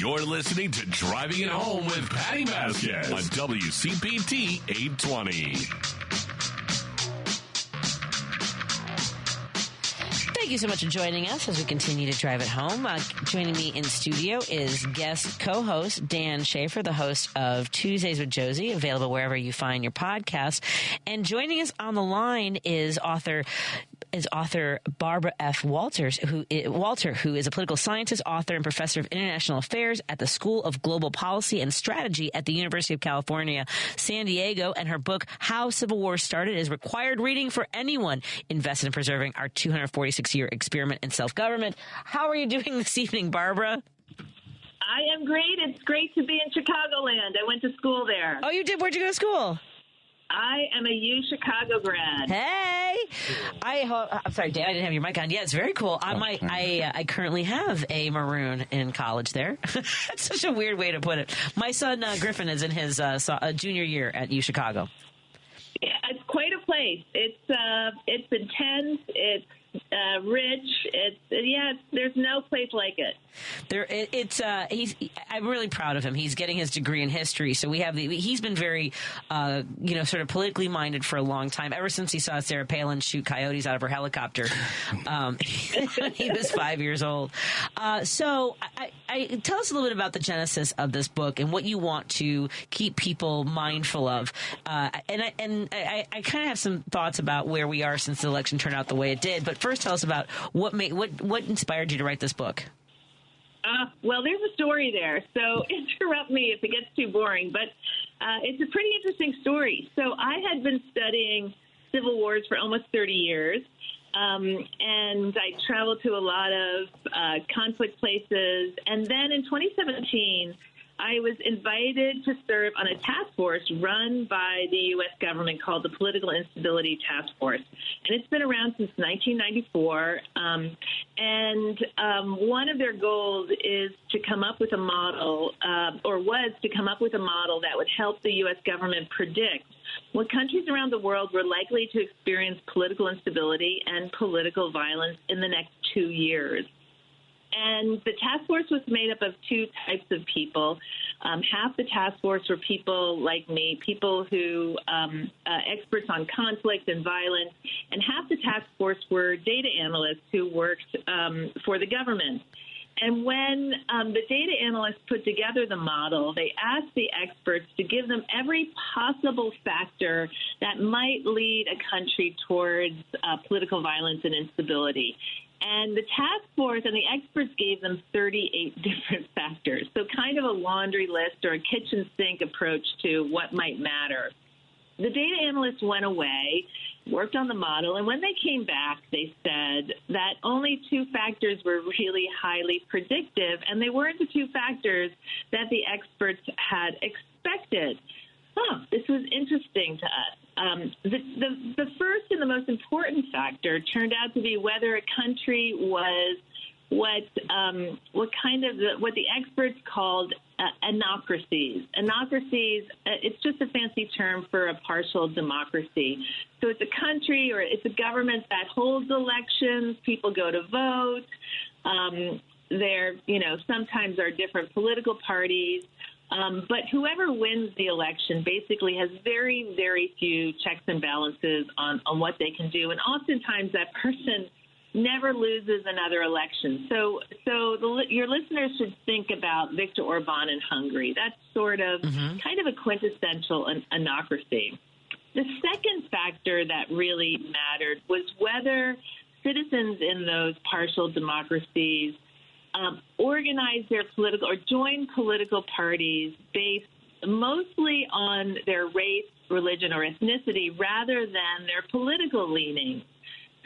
You're listening to Driving It Home with Patty Vasquez on WCPT 820. Thank you so much for joining us as we continue to drive it home. Joining me in studio is guest co-host Dan Schaefer, the host of Tuesdays with Josie, available wherever you find your podcast. And joining us on the line is author Barbara F. Walter, who is a political scientist, author, and professor of international affairs at the School of Global Policy and Strategy at the University of California, San Diego. And her book, How Civil War Started, is required reading for anyone invested in preserving our 246-year experiment in self-government. How are you doing this evening, Barbara? I am great. It's great to be in Chicagoland. I went to school there. Oh, you did? Where'd you go to school? I am a U Chicago grad. Hey, I'm sorry, Dan, I didn't have your mic on. Yeah, it's very cool. I currently have a maroon in college there. That's such a weird way to put it. My son Griffin is in his junior year at U Chicago. Yeah, it's quite a place. It's intense. It's rich. There's no place like it. I'm really proud of him. He's getting his degree in history. So he's been very, sort of politically minded for a long time, ever since he saw Sarah Palin shoot coyotes out of her helicopter. He was 5 years old. So tell us a little bit about the genesis of this book and what you want to keep people mindful of. And I kind of have some thoughts about where we are since the election turned out the way it did. But first, tell us about what inspired you to write this book. Well, there's a story there, so interrupt me if it gets too boring, but it's a pretty interesting story. So I had been studying civil wars for almost 30 years, and I traveled to a lot of conflict places, and then in 2017, I was invited to serve on a task force run by the U.S. government called the Political Instability Task Force. And it's been around since 1994. One of their goals is to come up with a model, that would help the U.S. government predict what countries around the world were likely to experience political instability and political violence in the next 2 years. And the task force was made up of two types of people. Half the task force were people like me, people who experts on conflict and violence, and half the task force were data analysts who worked for the government. And when the data analysts put together the model, they asked the experts to give them every possible factor that might lead a country towards political violence and instability. And the task force and the experts gave them 38 different factors. So kind of a laundry list or a kitchen sink approach to what might matter. The data analysts went away, worked on the model, and when they came back, they said that only two factors were really highly predictive, and they weren't the two factors that the experts had expected. This was interesting to us. The first and the most important factor turned out to be whether a country was what the experts called enocracies. Enocracies, it's just a fancy term for a partial democracy. So it's a country or it's a government that holds elections. People go to vote. There, sometimes are different political parties. But whoever wins the election basically has very, very few checks and balances on what they can do. And oftentimes that person never loses another election. So your listeners should think about Viktor Orbán in Hungary. That's sort of kind of a quintessential anocracy. The second factor that really mattered was whether citizens in those partial democracies organize their political or join political parties based mostly on their race, religion, or ethnicity rather than their political leanings.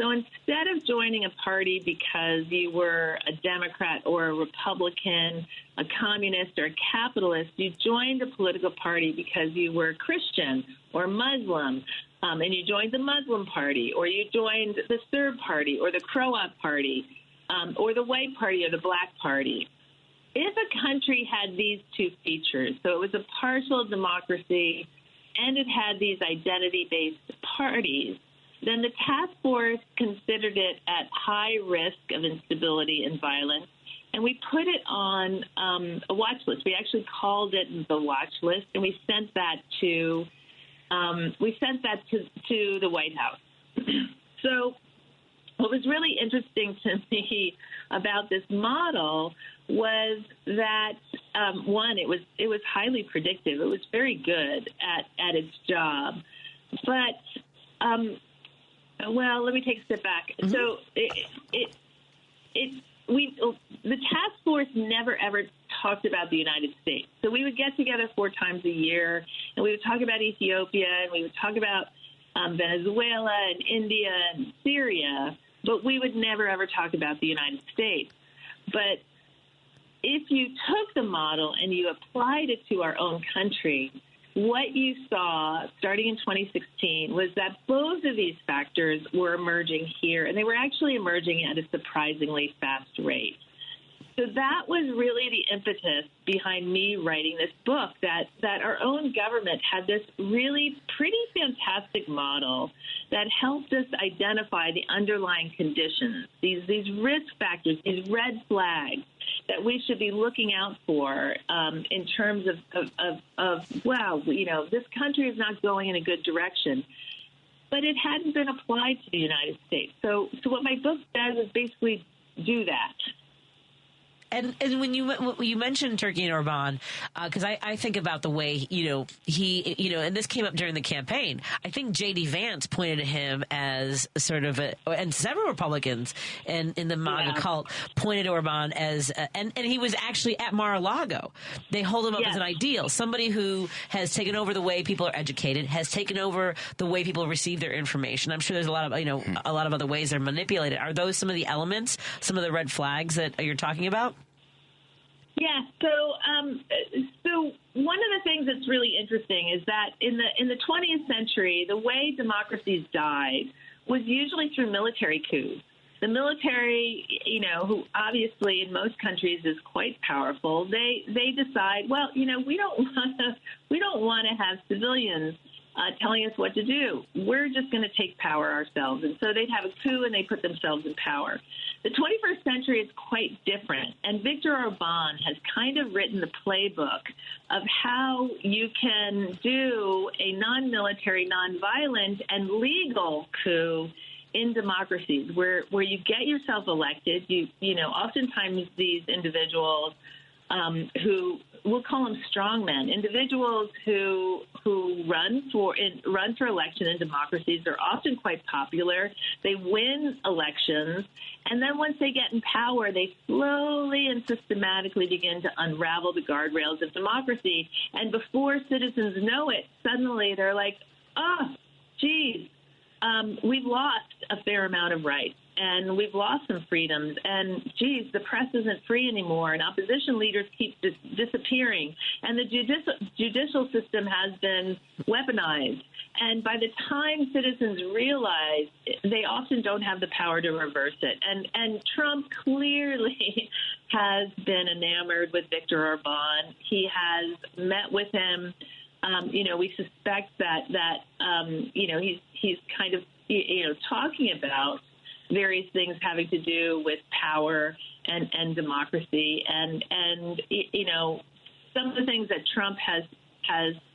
So instead of joining a party because you were a Democrat or a Republican, a communist or a capitalist, you joined a political party because you were Christian or Muslim, and you joined the Muslim party, or you joined the Serb party or the Croat party, or the white party or the black party. If a country had these two features, so it was a partial democracy and it had these identity-based parties, then the task force considered it at high risk of instability and violence, and we put it on a watch list. We actually called it the watch list, and we sent that to the White House. So what was really interesting to me about this model was that one, it was highly predictive. It was very good at its job, but well, let me take a step back. Mm-hmm. So the task force never ever talked about the United States. So we would get together 4 times a year, and we would talk about Ethiopia, and we would talk about Venezuela and India and Syria, but we would never ever talk about the United States. But if you took the model and you applied it to our own country, what you saw starting in 2016 was that both of these factors were emerging here, and they were actually emerging at a surprisingly fast rate. So that was really the impetus behind me writing this book, that our own government had this really pretty fantastic model that helped us identify the underlying conditions, these risk factors, these red flags that we should be looking out for in terms of wow, this country is not going in a good direction. But it hadn't been applied to the United States. So what my book does is basically do that. And when you mentioned Turkey and Orbán, because I think about the way, he, and this came up during the campaign. I think J.D. Vance pointed to him as sort of and several Republicans in the MAGA cult pointed to Orbán as, and he was actually at Mar-a-Lago. They hold him up as an ideal, somebody who has taken over the way people are educated, has taken over the way people receive their information. I'm sure there's a lot of other ways they're manipulated. Are those some of the elements, some of the red flags that you're talking about? Yeah. So one of the things that's really interesting is that in the 20th century, the way democracies died was usually through military coups. The military, who obviously in most countries is quite powerful, they decide, well, we don't want to have civilians telling us what to do. We're just going to take power ourselves. And so they'd have a coup and they put themselves in power. The 21st century is quite different. And Viktor Orbán has kind of written the playbook of how you can do a non-military, non-violent, and legal coup in democracies where you get yourself elected. Oftentimes these individuals who we'll call them strongmen, individuals who run for election in democracies are often quite popular. They win elections, and then once they get in power, they slowly and systematically begin to unravel the guardrails of democracy. And before citizens know it, suddenly they're like, oh, geez, we've lost a fair amount of rights. And we've lost some freedoms. And, geez, the press isn't free anymore. And opposition leaders keep disappearing. And the judicial system has been weaponized. And by the time citizens realize, they often don't have the power to reverse it. And Trump clearly has been enamored with Viktor Orbán. He has met with him. We suspect that he's kind of, talking about various things having to do with power and democracy. And some of the things that Trump has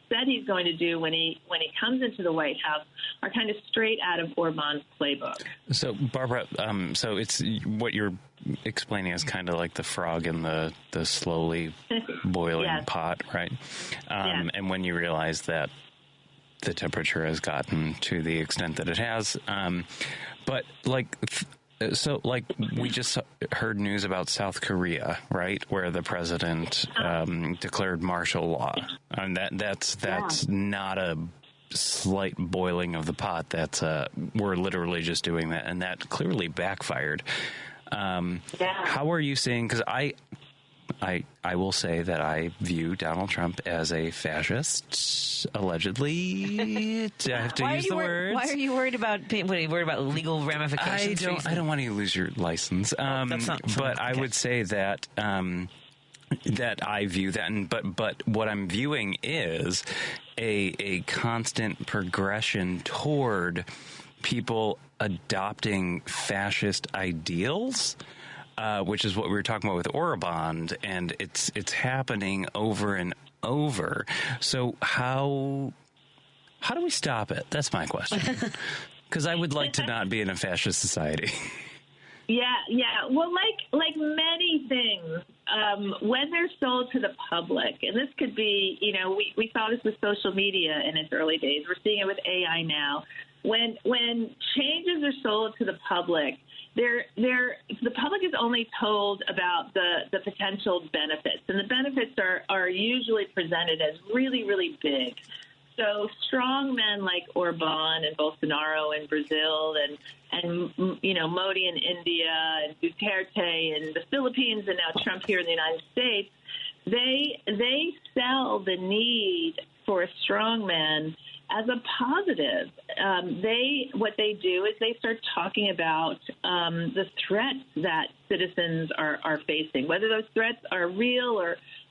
said he's going to do when he comes into the White House are kind of straight out of Orbán's playbook. So, Barbara, so it's what you're explaining is kind of like the frog in the slowly boiling pot, right? And when you realize that the temperature has gotten to the extent that it has, but we just heard news about South Korea, right, where the president declared martial law, and that's not a slight boiling of the pot. That's we're literally just doing that, and that clearly backfired. How are you seeing? Because I will say that I view Donald Trump as a fascist, allegedly. I have to use the words. Why are you worried about legal ramifications? I don't want you to lose your license. That's not fun. But I would say that that I view that, but what I'm viewing is a constant progression toward people adopting fascist ideals. which is what we were talking about with Orbán, and it's happening over and over. So how do we stop it? That's my question. Because I would like to not be in a fascist society. Yeah. Well, like many things, when they're sold to the public, and this could be, we saw this with social media in its early days. We're seeing it with AI now. When changes are sold to the public, the public is only told about the potential benefits, and the benefits are usually presented as really, really big. So strong men like Orbán and Bolsonaro in Brazil and Modi in India and Duterte in the Philippines and now Trump here in the United States, they sell the need for a strong man as a positive. What they do is they start talking about the threats that citizens are facing, whether those threats are real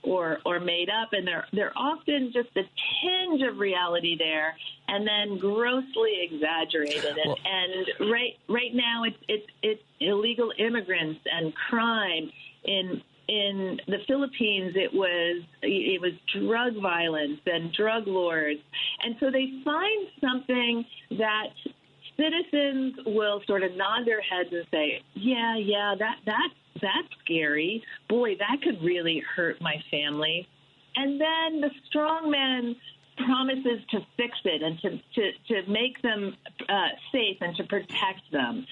or made up, and they're often just a tinge of reality there, and then grossly exaggerated. And right now it's illegal immigrants and crime in the Philippines. It was drug violence and drug lords, and so they find something that citizens will sort of nod their heads and say, yeah, that's scary. Boy, that could really hurt my family. And then the strong man promises to fix it and to make them safe and to protect them.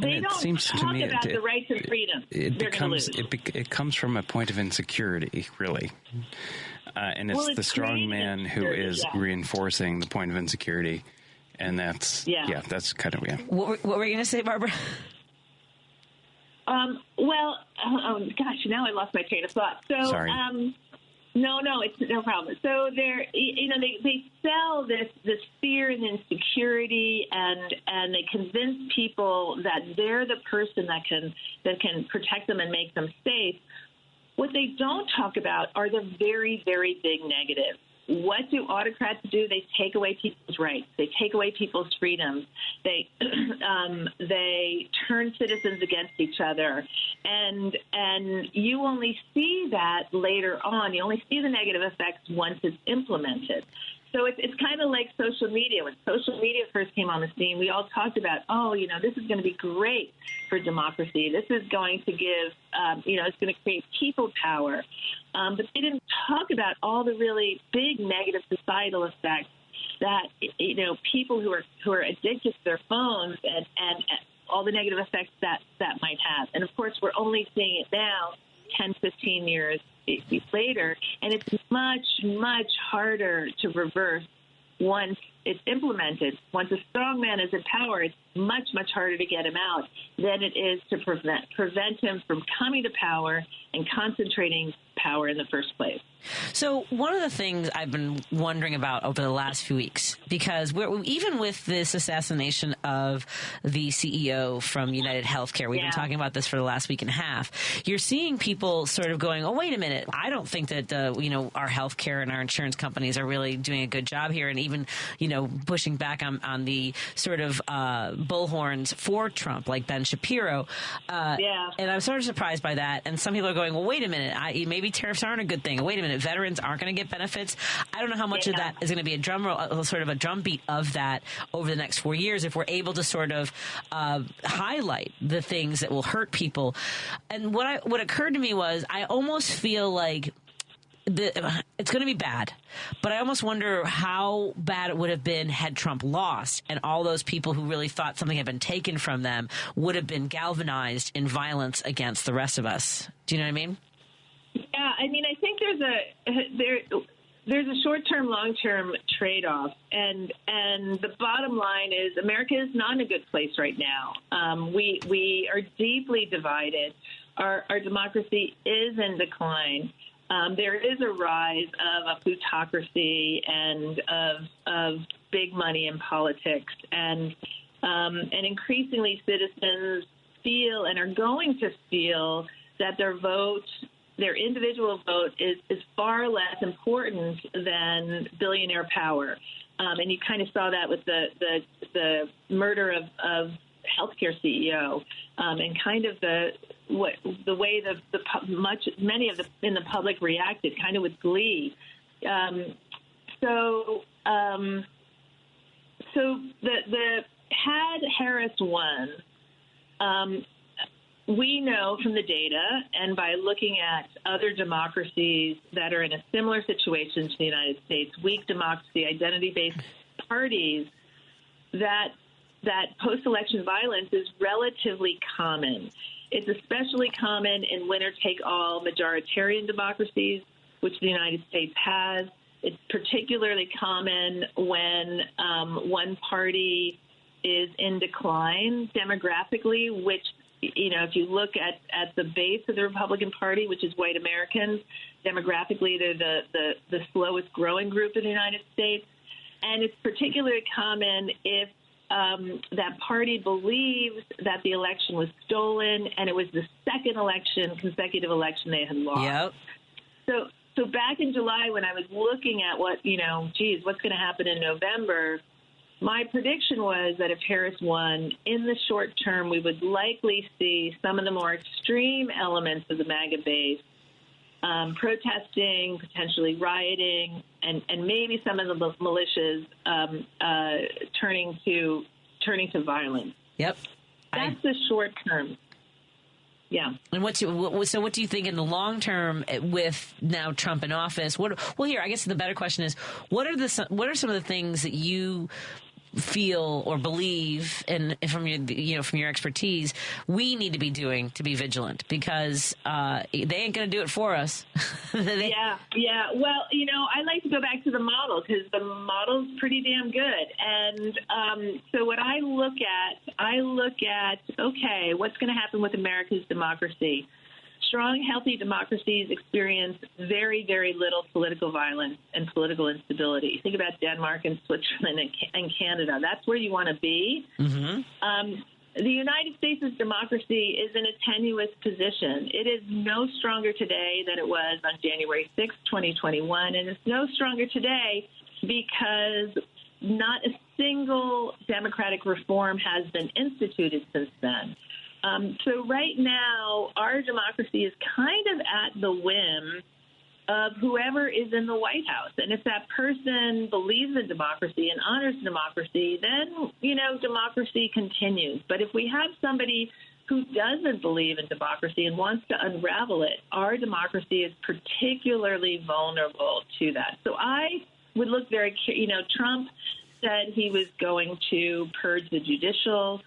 They don't talk about the rights and freedoms. It comes from a point of insecurity, really. And it's the strong man who is reinforcing the point of insecurity. And that's kind of, What were you going to say, Barbara? Gosh, now I lost my train of thought. So, sorry. No, it's no problem. So they sell this fear and insecurity, and they convince people that they're the person that can protect them and make them safe. What they don't talk about are the very, very big negatives. What do autocrats do? They take away people's rights. They take away people's freedoms. They turn citizens against each other, and you only see that later on. You only see the negative effects once it's implemented. So it's kind of like social media. When social media first came on the scene, we all talked about, this is going to be great for democracy. This is going to give, it's going to create people power. But they didn't talk about all the really big negative societal effects that, people who are addicted to their phones and all the negative effects that might have. And, of course, we're only seeing it now, 10, 15 years later, and it's much, much harder to reverse once it's implemented. Once a strong man is in power, it's much, much harder to get him out than it is to prevent him from coming to power and concentrating power in the first place. So one of the things I've been wondering about over the last few weeks, because even with this assassination of the CEO from United Healthcare, we've been talking about this for the last week and a half, you're seeing people sort of going, oh, wait a minute, I don't think that, our healthcare and our insurance companies are really doing a good job here, and even, pushing back on the sort of bullhorns for Trump, like Ben Shapiro. And I'm sort of surprised by that. And some people are going, well, wait a minute, maybe tariffs aren't a good thing. Wait a minute, veterans aren't going to get benefits. I don't know how much of that is going to be a drumbeat of that over the next 4 years if we're able to sort of highlight the things that will hurt people. And what occurred to me was I almost feel like it's going to be bad, but I almost wonder how bad it would have been had Trump lost and all those people who really thought something had been taken from them would have been galvanized in violence against the rest of us. Do you know what I mean? Yeah, I mean, I think there's a short-term, long-term trade-off, and the bottom line is America is not in a good place right now. We are deeply divided. Our democracy is in decline. There is a rise of a plutocracy and of big money in politics, and increasingly citizens feel and are going to feel that their individual vote is far less important than billionaire power. And you kind of saw that with the murder of healthcare CEO, and kind of the way many of in the public reacted, kind of with glee. So had Harris won, we know from the data and by looking at other democracies that are in a similar situation to the United States, weak democracy, identity-based parties, that post-election violence is relatively common. It's especially common in winner-take-all majoritarian democracies, which the United States has. It's particularly common when one party is in decline demographically, which, if you look at the base of the Republican Party, which is white Americans, demographically they're the slowest growing group in the United States. And it's particularly common if that party believes that the election was stolen and it was the second consecutive election they had lost. Yep. So back in July, when I was looking at what's going to happen in November, my prediction was that if Harris won, in the short term, we would likely see some of the more extreme elements of the MAGA base protesting, potentially rioting, and maybe some of the militias turning to violence. Yep. That's the short term. Yeah. And what do you think in the long term with now Trump in office? I guess the better question is, what are some of the things that you feel or believe, and from your expertise, we need to be doing to be vigilant, because they ain't going to do it for us. Yeah. Well, I like to go back to the model, because the model's pretty damn good. And so what I look at, okay, what's going to happen with America's democracy? Strong, healthy democracies experience very, very little political violence and political instability. Think about Denmark and Switzerland and Canada. That's where you want to be. Mm-hmm. The United States' democracy is in a tenuous position. It is no stronger today than it was on January 6, 2021, and it's no stronger today because not a single democratic reform has been instituted since then. So right now, our democracy is kind of at the whim of whoever is in the White House. And if that person believes in democracy and honors democracy, then, democracy continues. But if we have somebody who doesn't believe in democracy and wants to unravel it, our democracy is particularly vulnerable to that. So I would look Trump said he was going to purge the judicial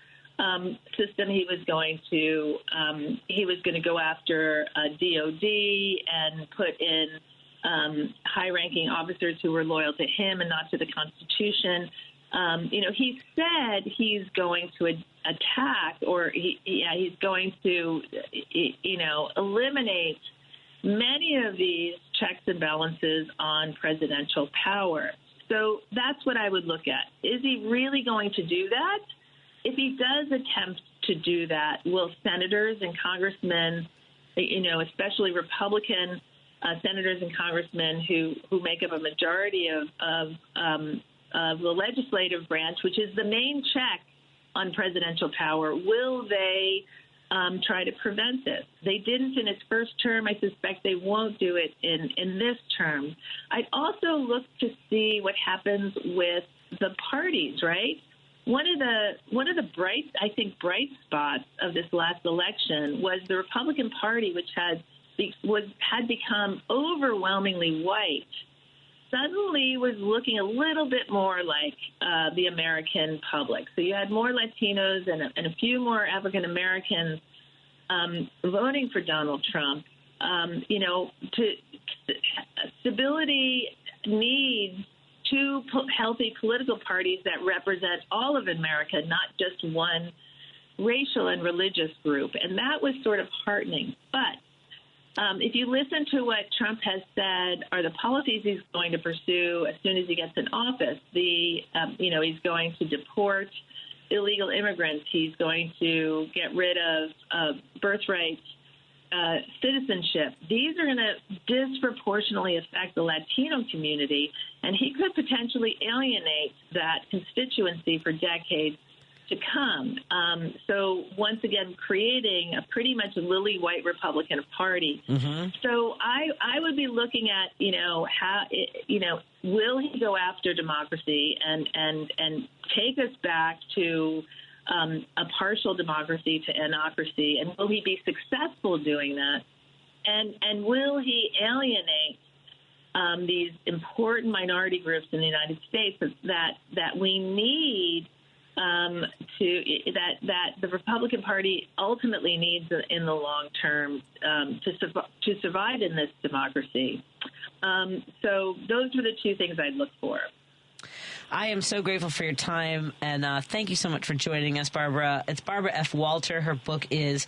system. He was going to go after DOD and put in high-ranking officers who were loyal to him and not to the Constitution. He said he's going to attack, or he's going to eliminate many of these checks and balances on presidential power. So that's what I would look at. Is he really going to do that? If he does attempt to do that, will senators and congressmen, especially Republican senators and congressmen who make up a majority of the legislative branch, which is the main check on presidential power, will they try to prevent this? They didn't in his first term. I suspect they won't do it in this term. I'd also look to see what happens with the parties, right? One of the bright spots of this last election was the Republican Party, which had become overwhelmingly white, suddenly was looking a little bit more like the American public. So you had more Latinos and a few more African Americans voting for Donald Trump. Stability needs two healthy political parties that represent all of America, not just one racial and religious group. And that was sort of heartening. But if you listen to what Trump has said are the policies he's going to pursue as soon as he gets in office, he's going to deport illegal immigrants. He's going to get rid of birthright citizenship. These are going to disproportionately affect the Latino community, and he could potentially alienate that constituency for decades to come. So once again, creating a pretty much lily white Republican Party. Mm-hmm. So I would be looking at, will he go after democracy and take us back to a partial democracy to anocracy, and will he be successful doing that? And will he alienate these important minority groups in the United States that we need that the Republican Party ultimately needs in the long term to survive in this democracy? So those are the two things I'd look for. I am so grateful for your time, and thank you so much for joining us, Barbara. It's Barbara F. Walter. Her book is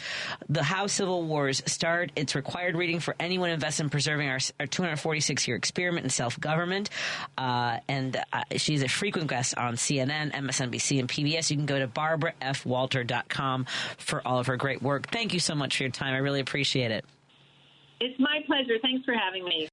How Civil Wars Start. It's required reading for anyone invested in preserving our 246-year experiment in self-government. And she's a frequent guest on CNN, MSNBC, and PBS. You can go to barbarafwalter.com for all of her great work. Thank you so much for your time. I really appreciate it. It's my pleasure. Thanks for having me.